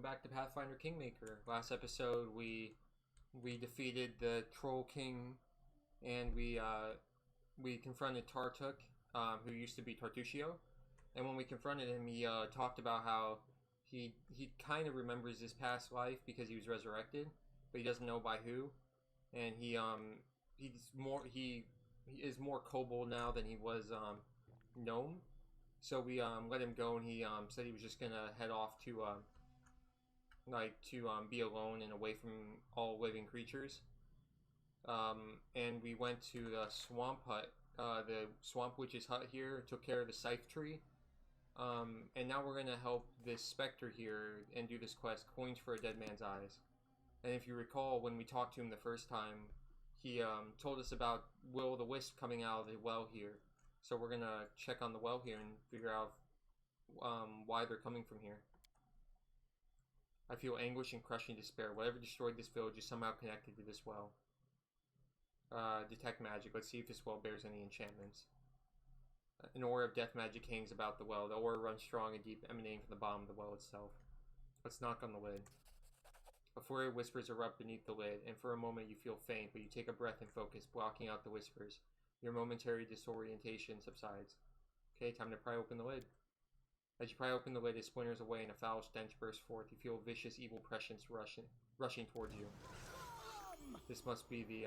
back to Pathfinder Kingmaker. Last episode, we defeated the Troll King, and we confronted Tartuk, who used to be Tartuccio. And when we confronted him, he talked about how he kind of remembers his past life because he was resurrected, but he doesn't know by who. And he is more kobold now than he was gnome. So we let him go, and he said he was just gonna head off to be alone and away from all living creatures. And we went to the swamp hut, the swamp witch's hut here, took care of the scythe tree. And now we're gonna help this specter here and do this quest, Coins for a Dead Man's Eyes. And if you recall, when we talked to him the first time, he told us about will-o'-the-wisp coming out of the well here. So we're gonna check on the well here and figure out why they're coming from here. I feel anguish and crushing despair. Whatever destroyed this village is somehow connected to this well. Detect magic. Let's see if this well bears any enchantments. An aura of death magic hangs about the well. The aura runs strong and deep, emanating from the bottom of the well itself. Let's knock on the lid. A flurry of whispers erupt beneath the lid, and for a moment you feel faint, but you take a breath and focus, blocking out the whispers. Your momentary disorientation subsides. Okay, time to pry open the lid. As you pry open the lid, it splinters away and a foul stench bursts forth. You feel vicious, evil prescience rushing towards you. This must be the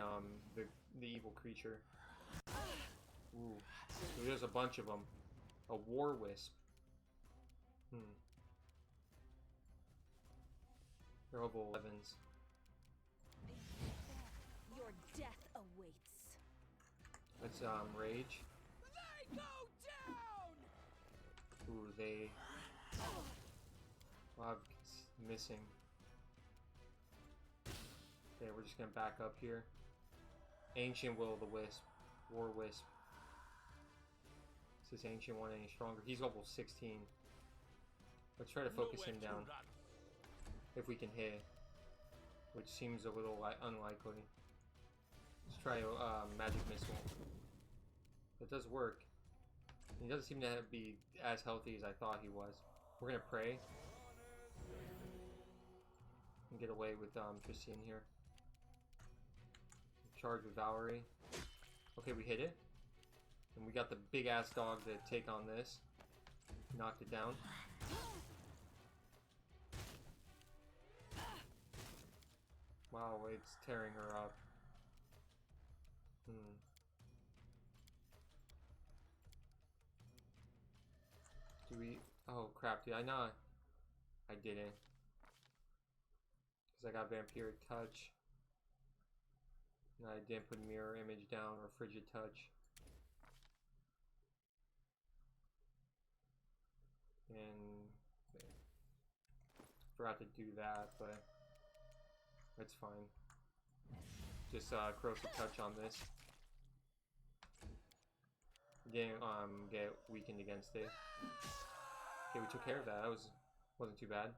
evil creature. Ooh. So there's a bunch of them. A war wisp. They're level 11s. Your death awaits. Let's rage. They go down. Ooh, they. Wow, missing. Okay, we're just gonna back up here. Ancient will-o'-the-wisp. War wisp. Is this ancient one any stronger? He's level 16. Let's try to focus him down. If we can hit, which seems a little unlikely. Let's try magic missile. It does work. He doesn't seem to be as healthy as I thought he was. We're gonna pray and get away with Tristan here. Charge with Valerie. Okay, we hit it, and we got the big ass dog to take on this. Knocked it down. Wow, it's tearing her up. Do we... Oh crap, dude, I know I didn't. Because I got vampiric touch. And I didn't put mirror image down or frigid touch. And... forgot to do that, but... It's fine. Just corrosive touch on this. Didn't get weakened against it. Okay, we took care of that. That wasn't too bad.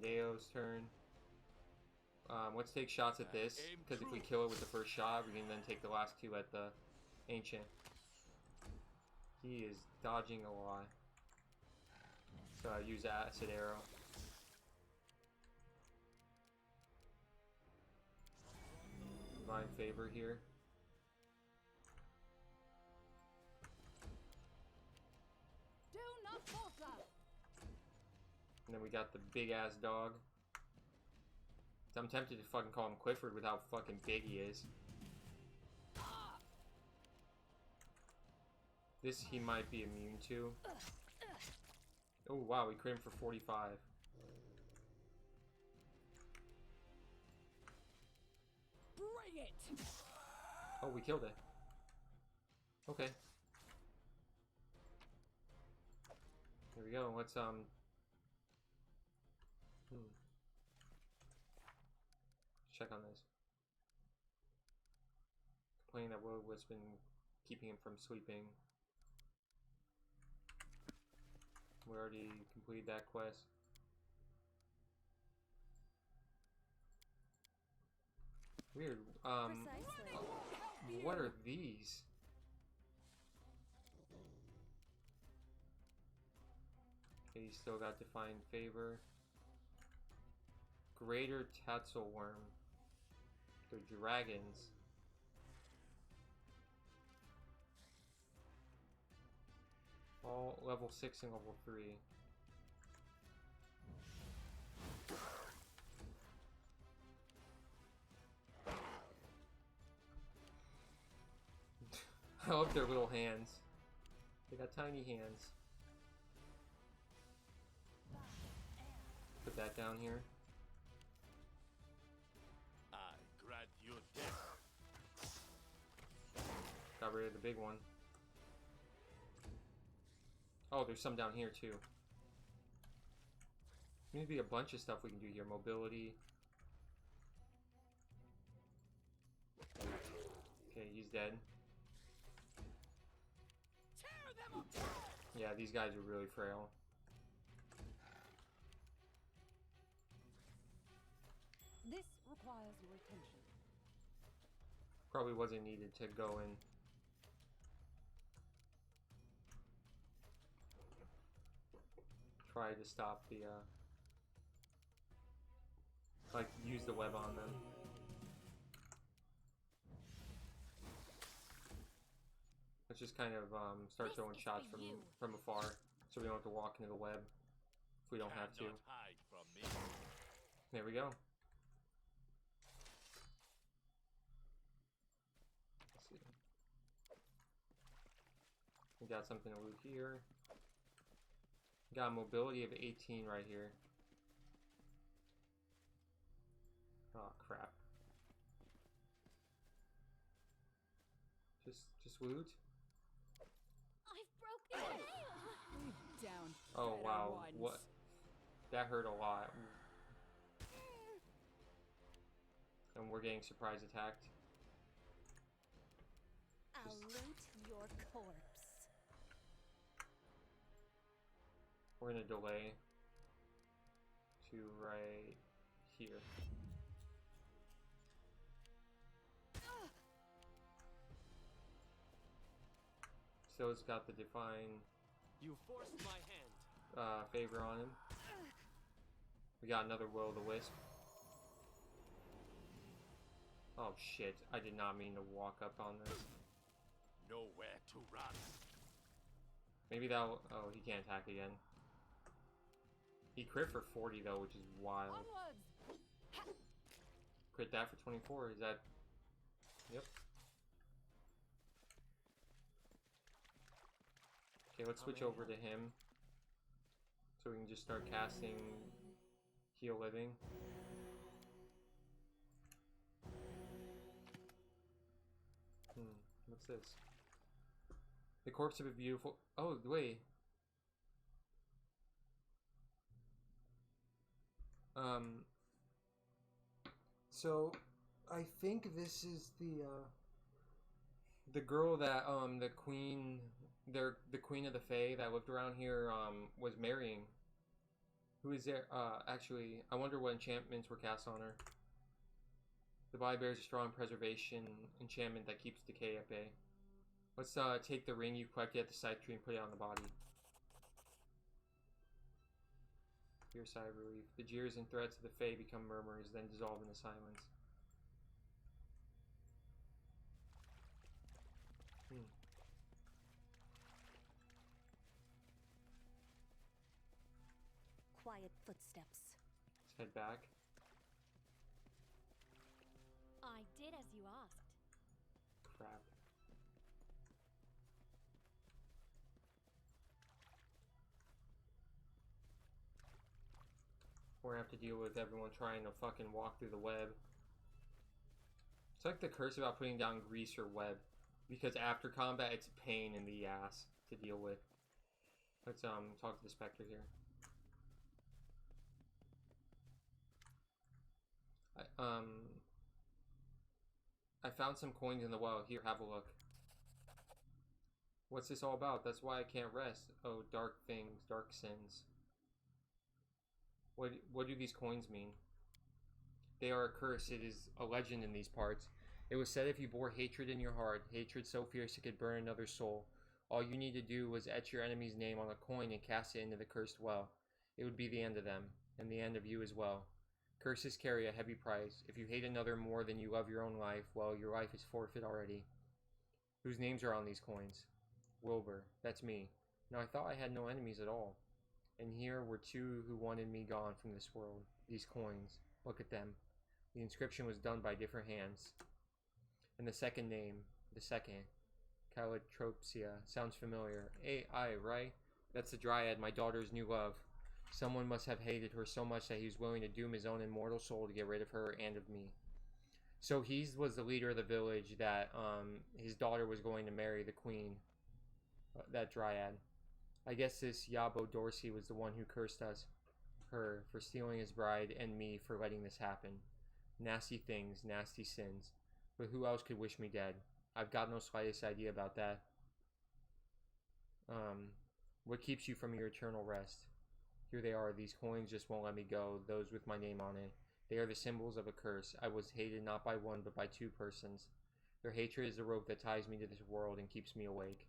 Deo's turn. Let's take shots at this, because if we kill it with the first shot, we can then take the last two at the ancient. He is dodging a lot. So I use acid arrow. Divine favor here. Do not falter. And then we got the big ass dog. I'm tempted to fucking call him Clifford with how fucking big he is. This he might be immune to. Oh wow, we crit him for 45. Bring it. Oh, we killed it. Okay. There we go. Let's check on this. Complaining that will-o'-wisp been keeping him from sleeping. We already completed that quest. Weird. What are these? Okay, you still got Divine Favor. Greater Tatzelworm. They're dragons. All level 6 and level 3. I love their little hands. They got tiny hands. Put that down here. I grant you death. Got rid of the big one. Oh, there's some down here too. Maybe a bunch of stuff we can do here. Mobility. Okay, he's dead. Tear them apart. Yeah, these guys are really frail. This requires your attention. Probably wasn't needed to go in. Try to stop the, like, use the web on them. Let's just kind of, start throwing shots from afar, so we don't have to walk into the web if we don't have to. Cannot hide from me. There we go. Let's see. We got something to loot here. Got a mobility of 18 right here. Oh crap. Just loot. I've broken it. Down. Oh wow. What? That hurt a lot. And we're getting surprise attacked. I'll loot your corpse. We're gonna delay to right here. So it's got the divine You forced my hand. favor on him. We got another will-o'-the-wisp. Oh shit, I did not mean to walk up on this. Nowhere to run. Maybe that'll... Oh, he can't attack again. He crit for 40 though, which is wild. Onwards. Crit that for 24, is that... Yep. Okay, let's switch over to him. So we can just start casting Heal Living. What's this? The corpse of a beautiful... Oh, wait. So, I think this is the girl that, the queen... the queen of the Fae that lived around here, was marrying. Who is there? Actually, I wonder what enchantments were cast on her. The body bears a strong preservation enchantment that keeps decay at bay. Let's take the ring you collected at the side tree and put it on the body. Your sigh of relief. The jeers and threats of the Fae become murmurs, then dissolve into silence. Quiet footsteps. Let's head back. I did as you asked. Crap. We're gonna have to deal with everyone trying to fucking walk through the web. It's like the curse about putting down grease or web. Because after combat, it's a pain in the ass to deal with. Let's talk to the Spectre here. I found some coins in the well. Here, have a look. What's this all about? That's why I can't rest. Oh, dark things, dark sins. What do these coins mean? They are a curse. It is a legend in these parts. It was said if you bore hatred in your heart, hatred so fierce it could burn another soul, All you need to do was etch your enemy's name on a coin and cast it into the cursed well. It would be the end of them, and the end of you as well. Curses carry a heavy price. If you hate another more than you love your own life, well, your life is forfeit already. Whose names are on these coins? Wilbur. That's me. Now I thought I had no enemies at all. And here were two who wanted me gone from this world. These coins. Look at them. The inscription was done by different hands. And the second name, the second, Calotropsia, sounds familiar. AI, right? That's the Dryad, my daughter's new love. Someone must have hated her so much that he was willing to doom his own immortal soul to get rid of her and of me. So he was the leader of the village that his daughter was going to marry the queen, that Dryad. I guess this Yabo Dorsey was the one who cursed her for stealing his bride and me for letting this happen. Nasty things, nasty sins. But who else could wish me dead? I've got no slightest idea about that. What keeps you from your eternal rest? Here they are. These coins just won't let me go. Those with my name on it. They are the symbols of a curse. I was hated not by one, but by two persons. Their hatred is the rope that ties me to this world and keeps me awake.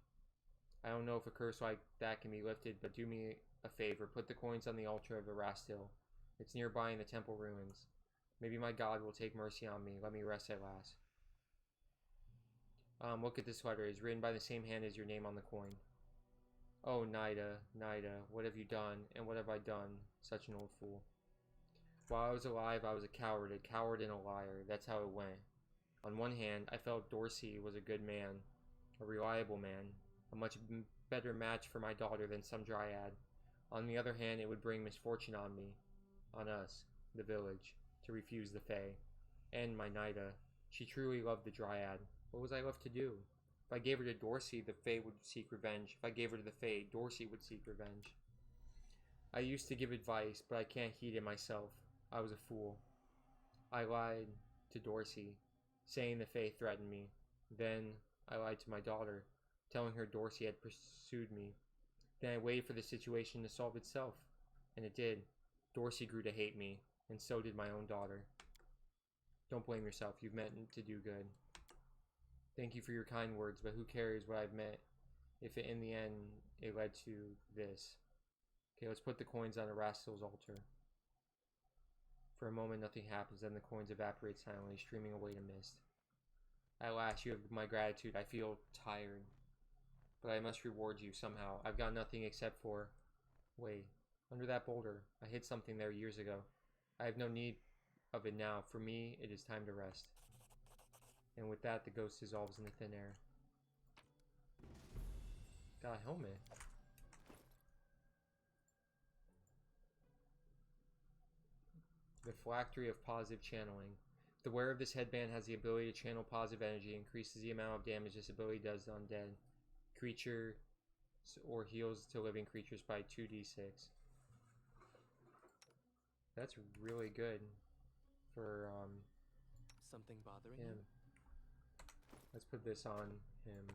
I don't know if a curse like that can be lifted, but do me a favor. Put the coins on the altar of Erastil. It's nearby in the temple ruins. Maybe my God will take mercy on me. Let me rest at last. Look at this letter. It's written by the same hand as your name on the coin. Oh, Nida, Nida, what have you done? And what have I done? Such an old fool. While I was alive, I was a coward and a liar. That's how it went. On one hand, I felt Dorsey was a good man, a reliable man, a much better match for my daughter than some Dryad. On the other hand, it would bring misfortune on me, on us, the village, to refuse the Fae. And my Nida, she truly loved the Dryad. What was I left to do? If I gave her to Dorsey, the Fae would seek revenge. If I gave her to the Fae, Dorsey would seek revenge. I used to give advice, but I can't heed it myself. I was a fool. I lied to Dorsey, saying the Fae threatened me. Then I lied to my daughter, telling her Dorsey had pursued me. Then I waited for the situation to solve itself, and it did. Dorsey grew to hate me, and so did my own daughter. Don't blame yourself. You've meant to do good. Thank you for your kind words, but who cares what I've meant if in the end it led to this? Okay, let's put the coins on Erastil's altar. For a moment, nothing happens, then the coins evaporate silently, streaming away to mist. At last, you have my gratitude. I feel tired, but I must reward you somehow. I've got nothing except for... Wait, under that boulder, I hid something there years ago. I have no need of it now. For me, it is time to rest. And with that, the ghost dissolves into thin air. Got a helmet. The phylactery of positive channeling. The wearer of this headband has the ability to channel positive energy, increases the amount of damage this ability does to undead creature, or heals to living creatures by 2d6. That's really good for something bothering him. Let's put this on him.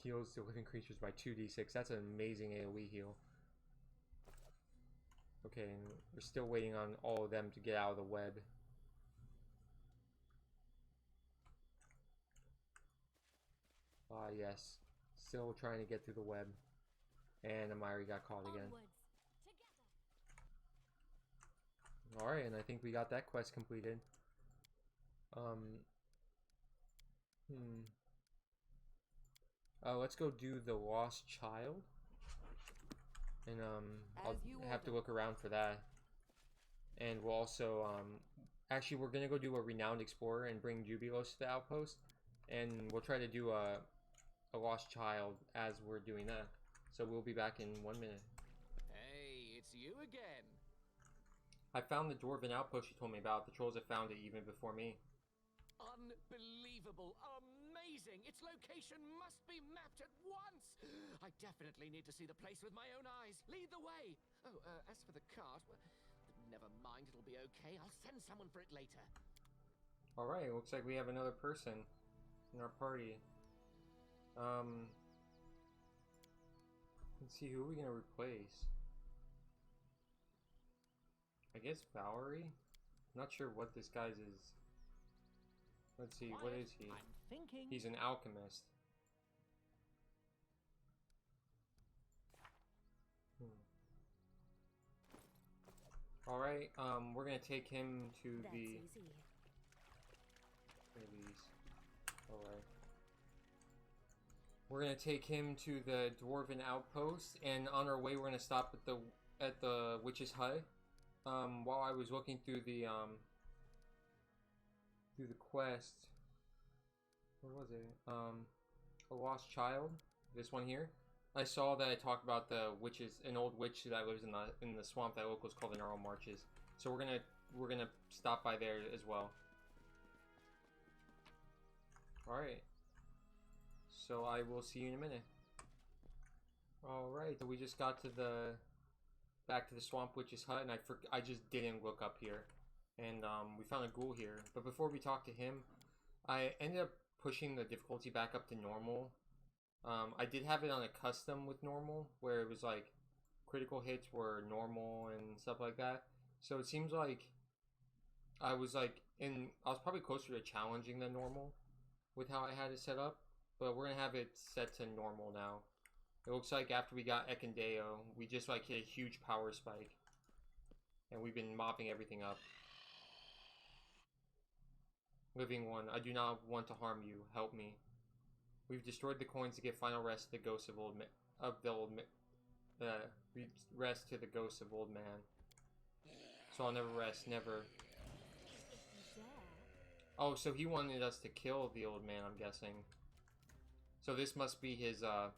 Heals to living creatures by 2d6. That's an amazing AoE heal. Okay, and we're still waiting on all of them to get out of the web. Ah, yes. Still trying to get through the web. And Amiri got caught again. Alright, and I think we got that quest completed. Let's go do the Lost Child. And I'll have to look around for that. And we'll also actually we're gonna go do a Renowned Explorer and bring Jubilos to the outpost. And we'll try to do a Lost Child as we're doing that. So we'll be back in 1 minute. Hey, it's you again. I found the Dwarven outpost you told me about. The trolls have found it even before me. Unbelievable. Amazing. Its location must be mapped at once. I definitely need to see the place with my own eyes. Lead the way. Oh, as for the cart, well, never mind. It'll be okay. I'll send someone for it later. Alright, looks like we have another person in our party. Let's see, who are we gonna replace? I guess Valerie? Not sure what this guy's is. Let's see, what is he? I'm thinking. He's an alchemist. Alright, we're gonna take him to That's the... easy. Where are these? Alright. We're gonna take him to the Dwarven Outpost, and on our way we're gonna stop at the witch's hut. While I was looking through the quest, where was it? A Lost Child. This one here. I saw that I talked about the witches, an old witch that lives in the swamp that locals call the Gnarl Marches. So we're gonna stop by there as well. All right. So I will see you in a minute. All right. So we just got to back to the swamp witch's hut, and I just didn't look up here, and we found a ghoul here. But before we talked to him, I ended up pushing the difficulty back up to normal. I did have it on a custom with normal, where it was like critical hits were normal and stuff like that. So it seems like I was probably closer to challenging than normal with how I had it set up. But we're gonna have it set to normal now. It looks like after we got Ekandeo, we just like hit a huge power spike, and we've been mopping everything up. Living one, I do not want to harm you. Help me. We've destroyed the coins to give final rest to the ghosts of rest to the ghosts of old man. So I'll never rest, never. Oh, so he wanted us to kill the old man, I'm guessing. So this must be his, can't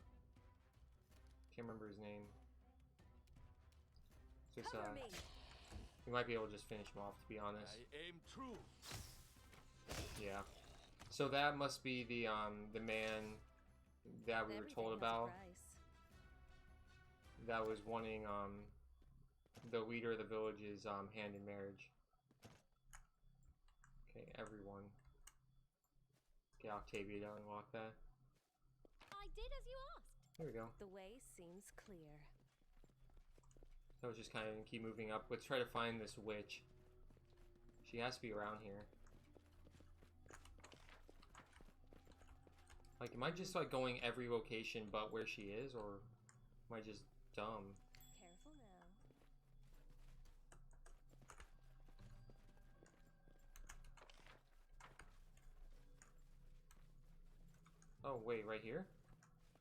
remember his name. Just, we might be able to just finish him off, to be honest. I aim true. Yeah. So that must be the man that we were told about. That was wanting, the leader of the village's, hand in marriage. Okay, everyone. Get Octavia to unlock that. I did as you asked. There we go. The way seems clear. So let's just kind of keep moving up. Let's try to find this witch. She has to be around here. Like, am I just like going every location but where she is, or am I just dumb? Careful now. Oh wait, right here?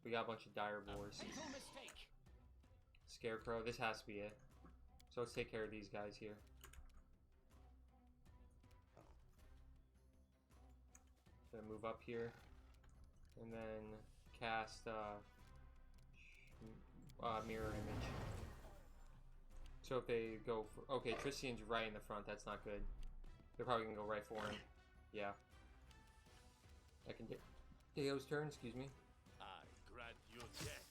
We got a bunch of dire boars. Fatal mistake. Scarecrow, this has to be it. So let's take care of these guys here. Gonna move up here, and then cast mirror image. So if they go for, okay, Tristian's right in the front. That's not good. They're probably gonna go right for him. Yeah. I can get Deo's turn. Excuse me. I grant you death.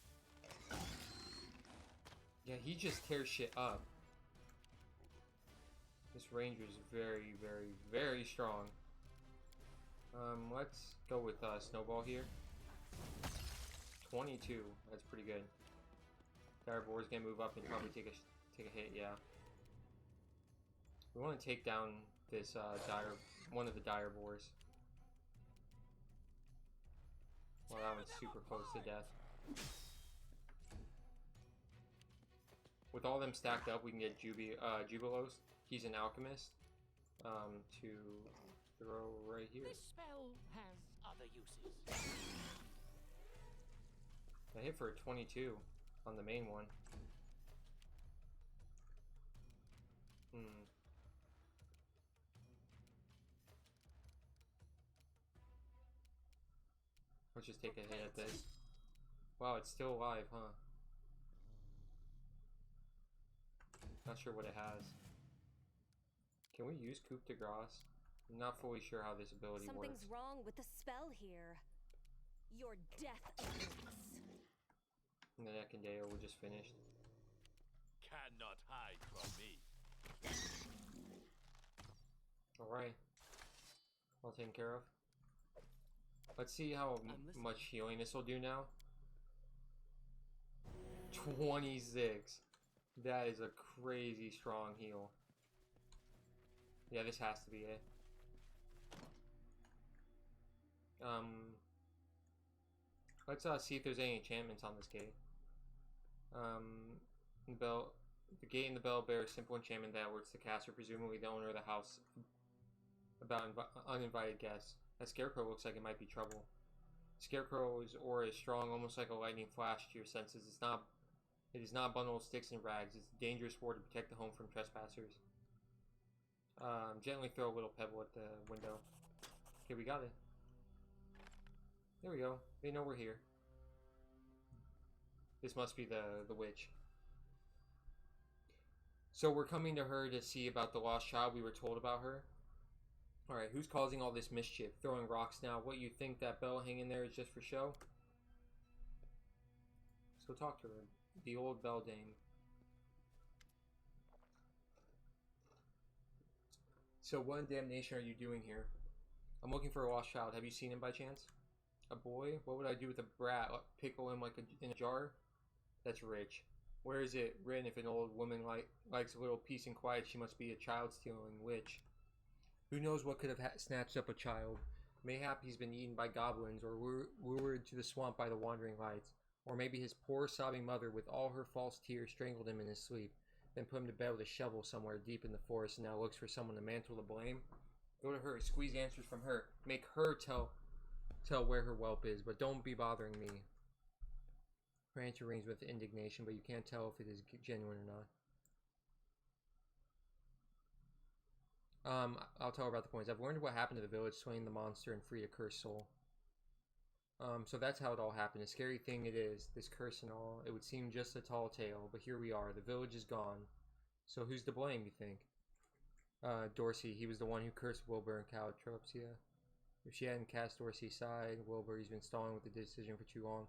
Yeah, he just tears shit up. This ranger is very, very, very strong. Let's go with Snowball here. 22. That's pretty good. Dire Boar's gonna move up and probably take a hit. Yeah. We want to take down this one of the Dire Boars. Well, that one's super close to death. With all them stacked up, we can get Jubilos. He's an alchemist. To throw right here. This spell has other uses. I hit for a 22 on the main one. Let's just take a hit at this. Wow, it's still alive, huh? Not sure what it has. Can we use Coup de Grace? I'm not fully sure how this ability works. Something's wrong with the spell here. Your death awaits. And then Ekandeo, we're just finished. Cannot hide from me. Alright. All taken care of. Let's see how much healing this will do now. 26. That is a crazy strong heal. Yeah, this has to be it. Let's see if there's any enchantments on this cave. The gate in the bell bears simple enchantment that alerts the caster, presumably the owner of the house, about uninvited guests. That scarecrow looks like it might be trouble. Scarecrow's aura is strong, almost like a lightning flash to your senses. It is not a bundle of sticks and rags. It's a dangerous sword to protect the home from trespassers. Gently throw a little pebble at the window. Okay, we got it. There we go. They know we're here. This must be the witch. So we're coming to her to see about the lost child we were told about her. Alright, who's causing all this mischief? Throwing rocks now. What, you think that bell hanging there is just for show? Let's go talk to her. The old Beldame. So what in damnation are you doing here? I'm looking for a lost child. Have you seen him by chance? A boy? What would I do with a brat? Pickle him like in a jar? That's rich. Where is it written if an old woman likes a little peace and quiet, she must be a child-stealing witch? Who knows what could have snatched up a child? Mayhap he's been eaten by goblins, or lured to the swamp by the wandering lights. Or maybe his poor sobbing mother, with all her false tears, strangled him in his sleep, then put him to bed with a shovel somewhere deep in the forest, and now looks for someone to mantle the blame. Go to her, squeeze answers from her, make her tell where her whelp is, but don't be bothering me. Her answer rings with indignation, but you can't tell if it is genuine or not. I'll tell her about the points. I've learned what happened to the village, slaying the monster and free a cursed soul. So that's how it all happened. A scary thing it is, this curse and all. It would seem just a tall tale, but here we are. The village is gone. So who's to blame, you think? Dorsey. He was the one who cursed Wilbur and Calotropsia. If she hadn't cast Dorsey aside, Wilbur, he's been stalling with the decision for too long.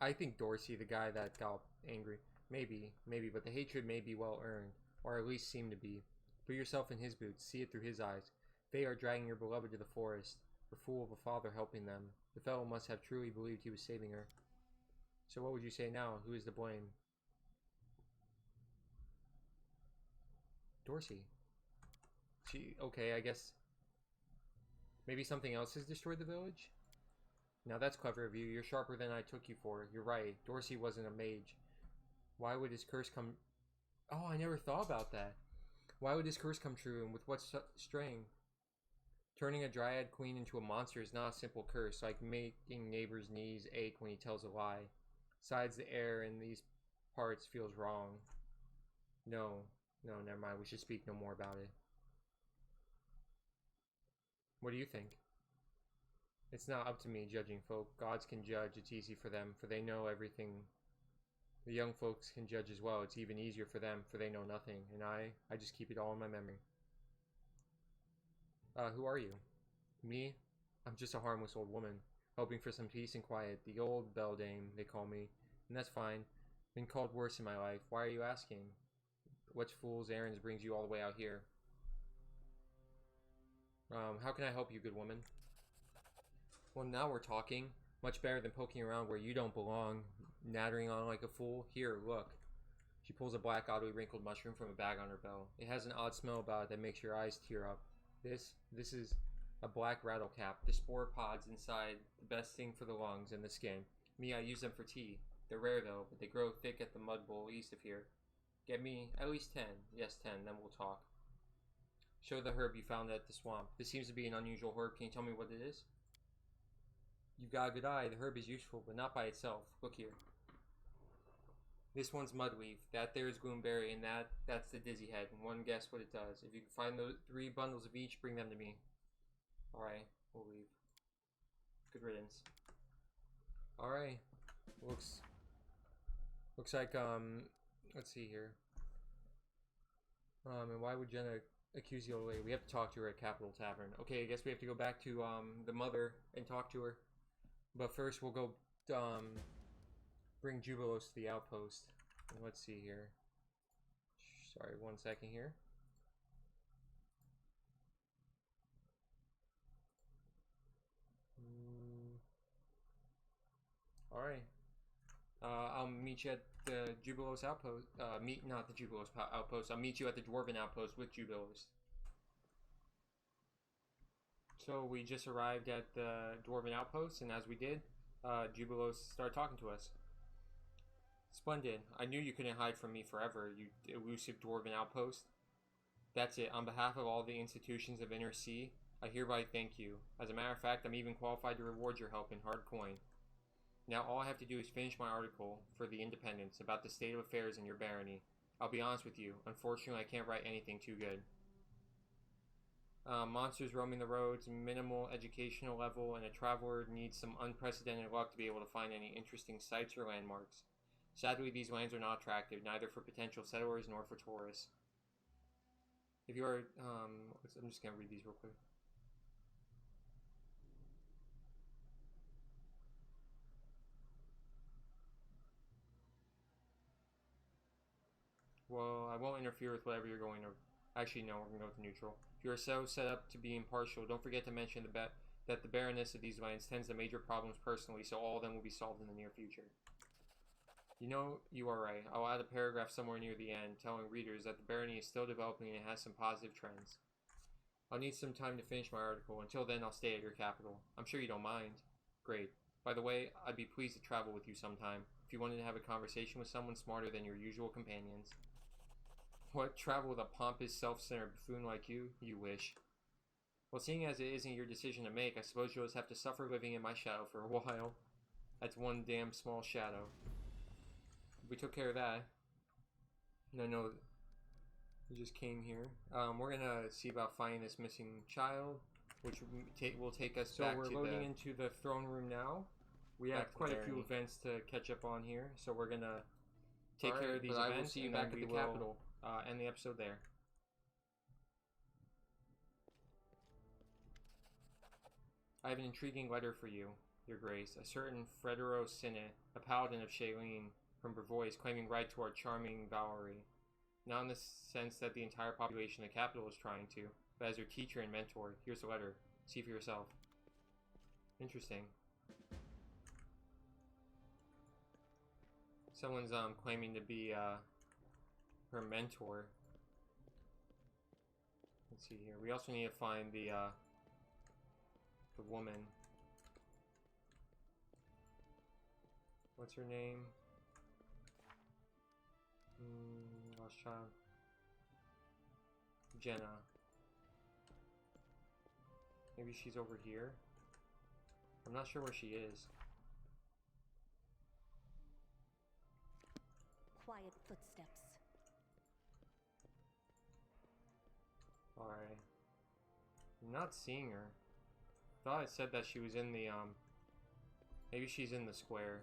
I think Dorsey, the guy that got angry. Maybe, but the hatred may be well earned, or at least seem to be. Put yourself in his boots, see it through his eyes. They are dragging your beloved to the forest, the fool of a father helping them. The fellow must have truly believed he was saving her. So what would you say now? Who is to blame? Dorsey. Okay, I guess. Maybe something else has destroyed the village? Now that's clever of you. You're sharper than I took you for. You're right. Dorsey wasn't a mage. Why would his curse come... Oh, I never thought about that. Why would his curse come true, and with what string? Turning a dryad queen into a monster is not a simple curse, like making neighbor's knees ache when he tells a lie. Besides, the air in these parts feels wrong. No, never mind. We should speak no more about it. What do you think? It's not up to me judging folk. Gods can judge. It's easy for them, for they know everything. The young folks can judge as well. It's even easier for them, for they know nothing. And I just keep it all in my memory. Who are you? Me? I'm just a harmless old woman, hoping for some peace and quiet. The old Beldame, they call me. And that's fine. Been called worse in my life. Why are you asking? What fool's errands brings you all the way out here? How can I help you, good woman? Well, now we're talking. Much better than poking around where you don't belong, nattering on like a fool. Here, look. She pulls a black, oddly wrinkled mushroom from a bag on her belt. It has an odd smell about it that makes your eyes tear up. This is a black rattlecap. The spore pods inside, the best thing for the lungs and the skin. Me, I use them for tea. They're rare though, but they grow thick at the mud bowl east of here. Get me at least 10. Yes, 10, then we'll talk. Show the herb you found at the swamp. This seems to be an unusual herb. Can you tell me what it is? You've got a good eye. The herb is useful, but not by itself. Look here. This one's mudweave. That there is gloomberry, and that's the dizzy head. And one guess what it does. If you can find those 3 bundles of each, bring them to me. Alright, we'll leave. Good riddance. Alright. Looks like, let's see here. And why would Jenna accuse the old lady? We have to talk to her at Capital Tavern. Okay, I guess we have to go back to, the mother and talk to her. But first, we'll go, bring Jubilos to the outpost. And let's see here. Sorry, 1 second here. Alright. I'll meet you at the Jubilos outpost. Not the Jubilos outpost. I'll meet you at the Dwarven outpost with Jubilos. So we just arrived at the Dwarven outpost, and as we did, Jubilos started talking to us. Splendid. I knew you couldn't hide from me forever, you elusive dwarven outpost. That's it. On behalf of all the institutions of Inner Sea, I hereby thank you. As a matter of fact, I'm even qualified to reward your help in hard coin. Now all I have to do is finish my article for The Independence about the state of affairs in your barony. I'll be honest with you, unfortunately I can't write anything too good. Monsters roaming the roads, minimal educational level, and a traveler needs some unprecedented luck to be able to find any interesting sites or landmarks. Sadly, these lands are not attractive, neither for potential settlers nor for tourists. If you are, I'm just gonna read these real quick. Well, I won't interfere with whatever you're going to... Actually, no, we're going to go with neutral. If you are so set up to be impartial, don't forget to mention that the Baroness of these lands tends to major problems personally, so all of them will be solved in the near future. You know, you are right. I'll add a paragraph somewhere near the end, telling readers that the barony is still developing and has some positive trends. I'll need some time to finish my article. Until then, I'll stay at your capital. I'm sure you don't mind. Great. By the way, I'd be pleased to travel with you sometime, if you wanted to have a conversation with someone smarter than your usual companions. What, travel with a pompous, self-centered buffoon like you? You wish. Well, seeing as it isn't your decision to make, I suppose you'll just have to suffer living in my shadow for a while. That's one damn small shadow. We took care of that. And I know we just came here. We're gonna see about finding this missing child, which will take us back to the... So we're loading into the throne room now. We have quite a few events to catch up on here, so we're gonna take care of these events. I will see you back at the capital. End the episode there. I have an intriguing letter for you, Your Grace. A certain Fredero Sine, a paladin of Shailene, from Brevois, claiming right to our charming Valerie. Not in the sense that the entire population of the capital is trying to, but as your teacher and mentor. Here's the letter. See for yourself. Interesting. Someone's claiming to be her mentor. Let's see here. We also need to find the woman. What's her name? Lost child. Jenna. Maybe she's over here. I'm not sure where she is. Quiet footsteps. Alright. I'm not seeing her. Thought it said that she was in the, maybe she's in the square.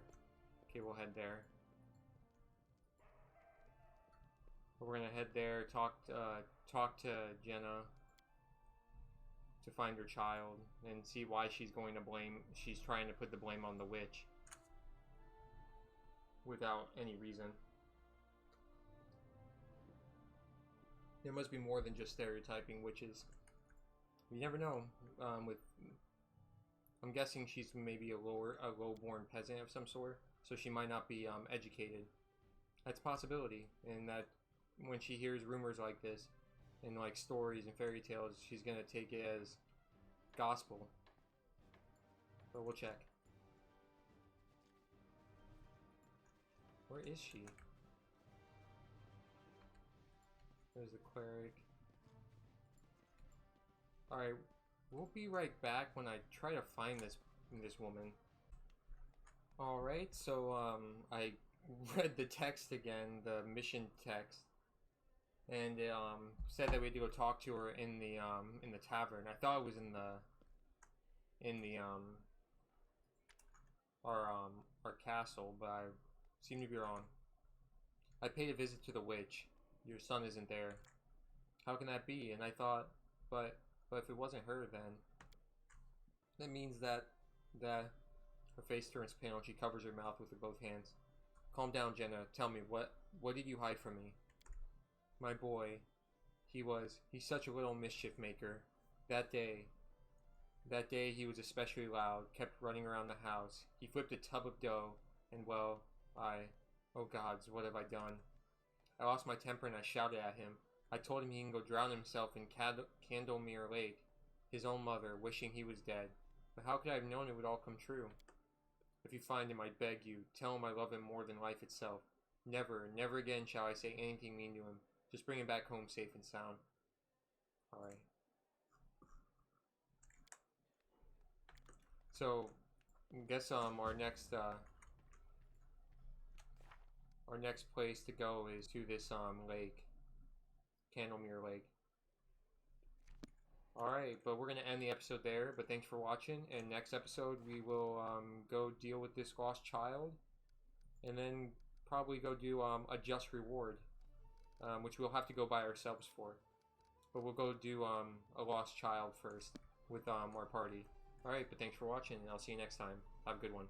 Okay, we'll head there. We're gonna head there, talk to Jenna to find her child and see why she's trying to put the blame on the witch without any reason. There must be more than just stereotyping witches. You never know. I'm guessing she's maybe a low-born peasant of some sort, so she might not be educated. That's a possibility, and that when she hears rumors like this, and like stories and fairy tales, she's gonna take it as gospel. But we'll check. Where is she? There's the cleric. Alright, we'll be right back when I try to find this woman. Alright, so I read the text again, the mission text, and it said that we had to go talk to her in the tavern. I thought it was in our castle, but I seem to be wrong. I paid a visit to the witch. Your son isn't there. How can that be? And I thought, but if it wasn't her, then that means that her face turns pale and she covers her mouth with both hands. Calm down, Jenna. Tell me, what did you hide from me? My boy, he's such a little mischief maker. That day he was especially loud, kept running around the house. He flipped a tub of dough, and well, oh gods, what have I done? I lost my temper and I shouted at him. I told him he can go drown himself in Candlemere Lake, his own mother, wishing he was dead. But how could I have known it would all come true? If you find him, I beg you, tell him I love him more than life itself. Never again shall I say anything mean to him. Just bring him back home safe and sound. Alright. So, I guess our next place to go is to this lake. Candlemere Lake. Alright, but we're gonna end the episode there, but thanks for watching, and next episode we will go deal with this lost child, and then probably go do a just reward, which we'll have to go by ourselves for. But we'll go do a lost child first with our party. Alright, but thanks for watching, and I'll see you next time. Have a good one.